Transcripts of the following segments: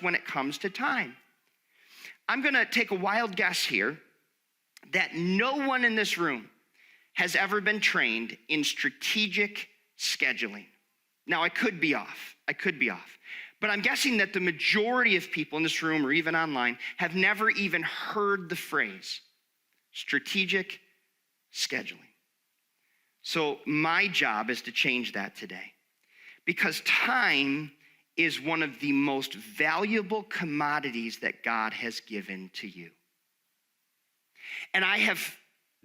when it comes to time. I'm going to take a wild guess here that no one in this room has ever been trained in strategic scheduling. Now, I could be off. But I'm guessing that the majority of people in this room or even online have never even heard the phrase strategic scheduling. So my job is to change that today, because time is one of the most valuable commodities that God has given to you. And I have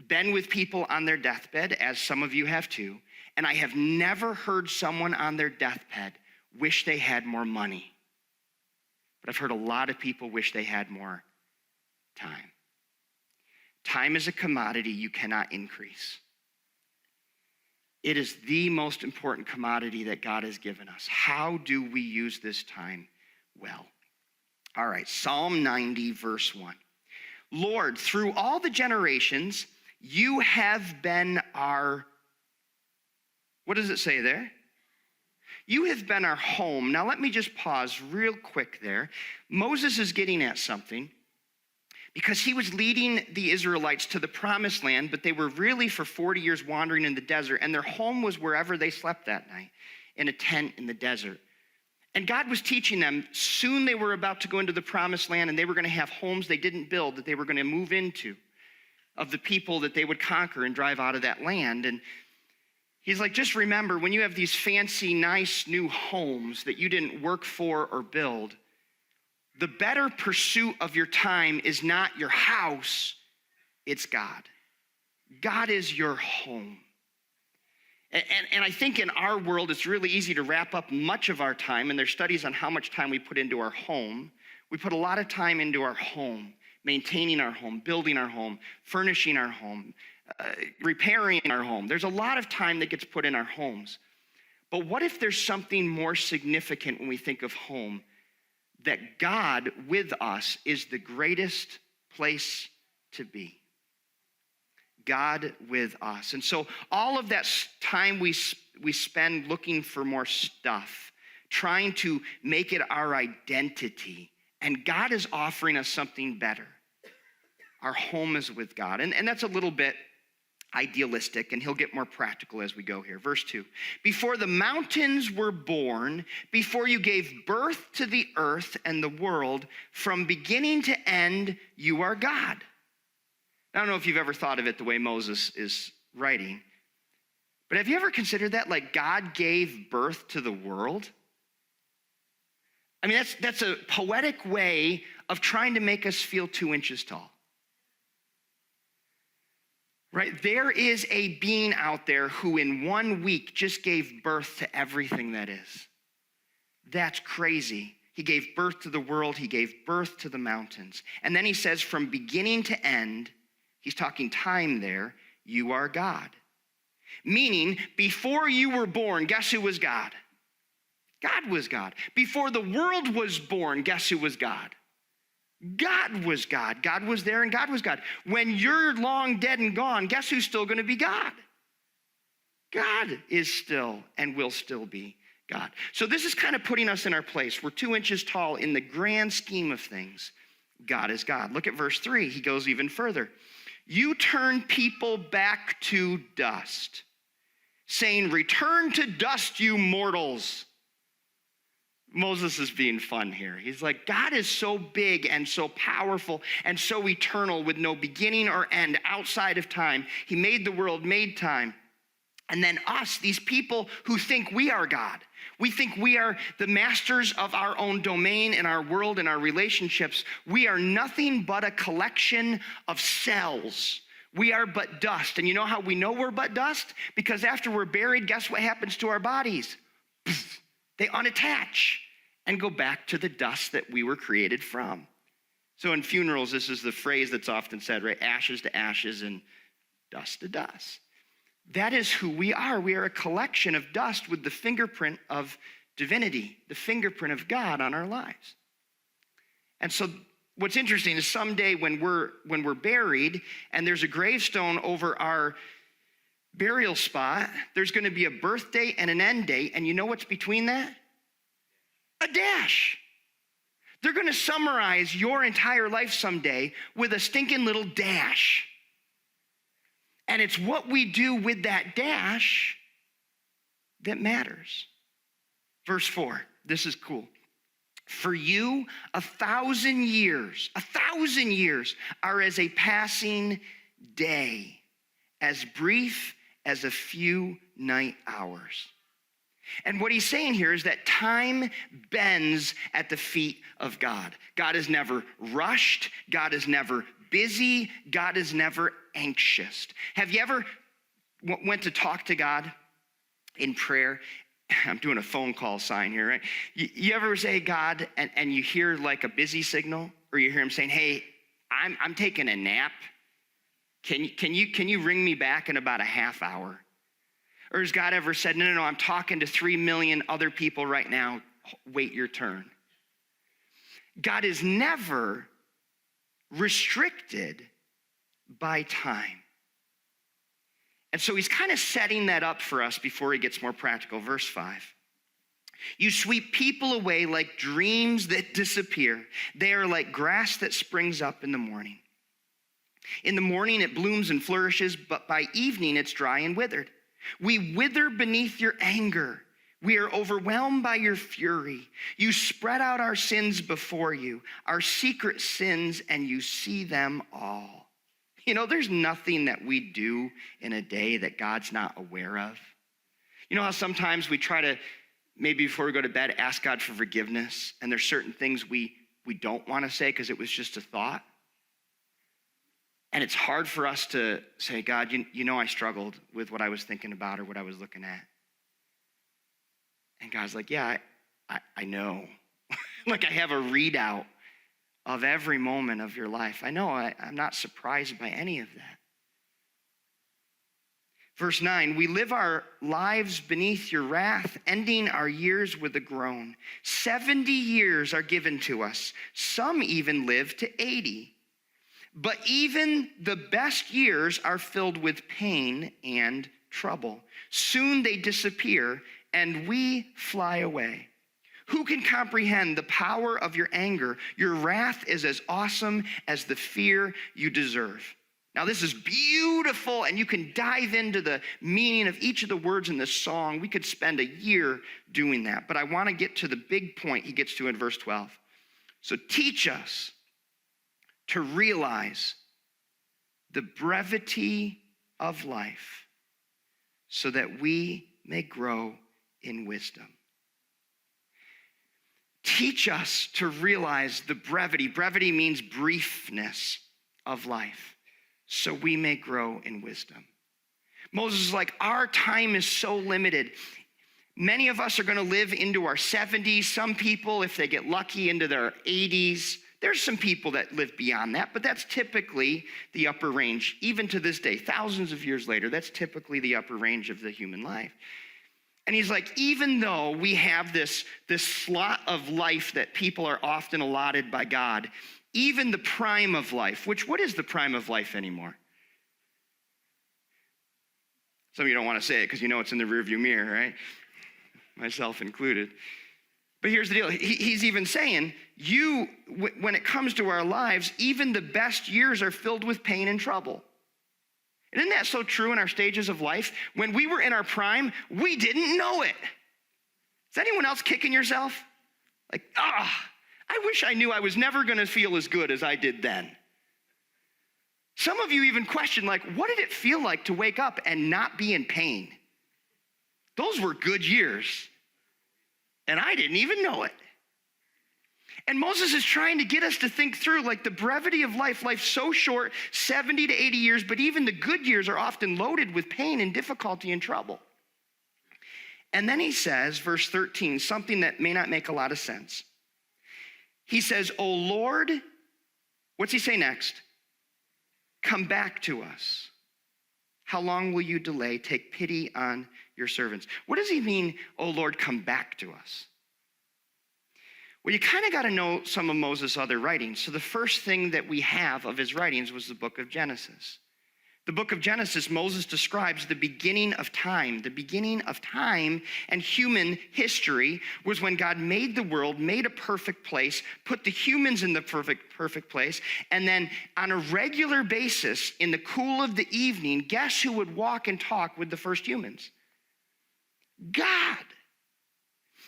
been with people on their deathbed, as some of you have too, and I have never heard someone on their deathbed wish they had more money. But I've heard a lot of people wish they had more time. Time is a commodity you cannot increase. It is the most important commodity that God has given us. How do we use this time well? All right, Psalm 90, verse 1. Lord, through all the generations, you have been our, what does it say there? You have been our home. Now let me just pause real quick there. Moses is getting at something, because he was leading the Israelites to the promised land, but they were really for 40 years wandering in the desert, and their home was wherever they slept that night, in a tent in the desert. And God was teaching them, soon they were about to go into the promised land, and they were going to have homes they didn't build, that they were going to move into, of the people that they would conquer and drive out of that land. And he's like, just remember, when you have these fancy, nice new homes that you didn't work for or build, the better pursuit of your time is not your house, it's God. God is your home. And I think in our world, it's really easy to wrap up much of our time, and there's studies on how much time we put into our home. We put a lot of time into our home, maintaining our home, building our home, furnishing our home, repairing our home. There's a lot of time that gets put in our homes. But what if there's something more significant when we think of home? That God with us is the greatest place to be. God with us. And so all of that time we spend looking for more stuff, trying to make it our identity, and God is offering us something better. Our home is with God. And that's a little bit idealistic, and he'll get more practical as we go here. Verse 2, before the mountains were born, before you gave birth to the earth and the world, from beginning to end, you are God. I don't know if you've ever thought of it the way Moses is writing, but have you ever considered that? Like, God gave birth to the world? I mean, that's a poetic way of trying to make us feel 2 inches tall. Right? There is a being out there who in 1 week just gave birth to everything that is. That's crazy. He gave birth to the world. He gave birth to the mountains. And then he says, from beginning to end, he's talking time there, you are God. Meaning, before you were born, guess who was God? God was God. Before the world was born, guess who was God? God was God. God was there and God was God. When you're long dead and gone, guess who's still going to be God? God is still and will still be God. So this is kind of putting us in our place. We're 2 inches tall in the grand scheme of things. God is God. Look at verse 3. He goes even further. You turn people back to dust, saying, return to dust, you mortals. Moses is being fun here. He's like, God is so big and so powerful and so eternal with no beginning or end outside of time. He made the world, made time. And then us, these people who think we are God. We think we are the masters of our own domain and our world and our relationships. We are nothing but a collection of cells. We are but dust. And you know how we know we're but dust? Because after we're buried, guess what happens to our bodies? They unattach and go back to the dust that we were created from. So in funerals, this is the phrase that's often said, right? Ashes to ashes and dust to dust. That is who we are. We are a collection of dust with the fingerprint of divinity, the fingerprint of God on our lives. And so what's interesting is someday when we're buried and there's a gravestone over our burial spot, there's going to be a birth date and an end date. And you know what's between that? A dash. They're going to summarize your entire life someday with a stinking little dash. And it's what we do with that dash that matters. Verse 4, this is cool. For you, 1,000 years are as a passing day, as brief as a few night hours. And what he's saying here is that time bends at the feet of God. God is never rushed. God is never busy. God is never anxious. Have you ever went to talk to God in prayer? I'm doing a phone call sign here, right? You ever say God and you hear like a busy signal, or you hear him saying, hey, I'm taking a nap. Can you ring me back in about a half hour? Or has God ever said, no, I'm talking to 3 million other people right now. Wait your turn. God is never restricted by time. And so he's kind of setting that up for us before he gets more practical. Verse 5. You sweep people away like dreams that disappear. They are like grass that springs up in the morning. In the morning it blooms and flourishes, but by evening it's dry and withered. We wither beneath your anger. We are overwhelmed by your fury. You spread out our sins before you, our secret sins, and you see them all. You know, there's nothing that we do in a day that God's not aware of. You know how sometimes we try to, maybe before we go to bed, ask God for forgiveness, and there's certain things we don't want to say because it was just a thought? And it's hard for us to say, God, you know I struggled with what I was thinking about or what I was looking at. And God's like, yeah, I know. Like I have a readout of every moment of your life. I know, I'm not surprised by any of that. Verse 9, we live our lives beneath your wrath, ending our years with a groan. 70 years are given to us. Some even live to 80. But even the best years are filled with pain and trouble. Soon they disappear, and we fly away. Who can comprehend the power of your anger? Your wrath is as awesome as the fear you deserve. Now, this is beautiful, and you can dive into the meaning of each of the words in this song. We could spend a year doing that, but I want to get to the big point he gets to in verse 12. So teach us to realize the brevity of life so that we may grow in wisdom. Teach us to realize the brevity. Brevity means briefness of life, so we may grow in wisdom. Moses is like, our time is so limited. Many of us are going to live into our 70s. Some people, if they get lucky, into their 80s. There's some people that live beyond that, but that's typically the upper range. Even to this day, thousands of years later, that's typically the upper range of the human life. And he's like, even though we have this slot of life that people are often allotted by God, even the prime of life, what is the prime of life anymore? Some of you don't want to say it because you know it's in the rearview mirror, right? Myself included. But here's the deal. He's even saying, when it comes to our lives, even the best years are filled with pain and trouble. And isn't that so true in our stages of life? When we were in our prime, we didn't know it. Is anyone else kicking yourself? Like, I wish I knew I was never going to feel as good as I did then. Some of you even question, like, what did it feel like to wake up and not be in pain? Those were good years. And I didn't even know it. And Moses is trying to get us to think through, like, the brevity of life. Life's so short, 70 to 80 years, but even the good years are often loaded with pain and difficulty and trouble. And then he says, verse 13, something that may not make a lot of sense. He says, "O Lord," what's he say next? "Come back to us. How long will you delay? Take pity on your servants." What does he mean, "O Lord, come back to us"? Well, you kind of got to know some of Moses' other writings. So the first thing that we have of his writings was the book of Genesis. The book of Genesis, Moses describes the beginning of time. The beginning of time and human history was when God made the world, made a perfect place, put the humans in the perfect place, and then on a regular basis, in the cool of the evening, guess who would walk and talk with the first humans? God.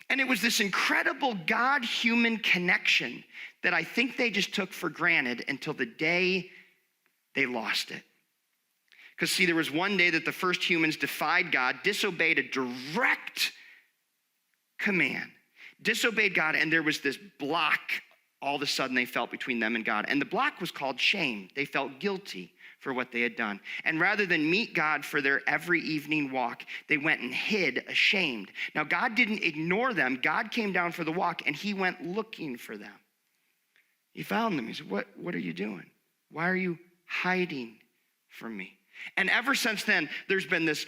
And it was this incredible God-human connection that I think they just took for granted until the day they lost it. Because see, there was one day that the first humans defied God, disobeyed a direct command, disobeyed God, and there was this block all of a sudden they felt between them and God. And the block was called shame. They felt guilty for what they had done. And rather than meet God for their every evening walk, they went and hid ashamed. Now, God didn't ignore them. God came down for the walk, and he went looking for them. He found them. He said, what are you doing? Why are you hiding from me? And ever since then, there's been this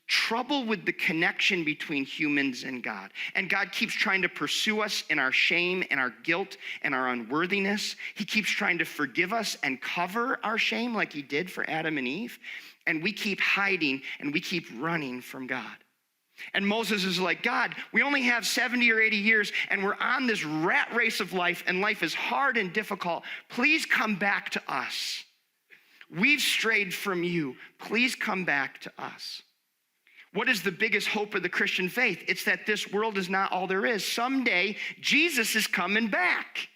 trouble with the connection between humans and God. And God keeps trying to pursue us in our shame and our guilt and our unworthiness. He keeps trying to forgive us and cover our shame like he did for Adam and Eve. And we keep hiding and we keep running from God. And Moses is like, God, we only have 70 or 80 years and we're on this rat race of life and life is hard and difficult. Please come back to us. We've strayed from you. Please come back to us. What is the biggest hope of the Christian faith? It's that this world is not all there is. Someday, Jesus is coming back.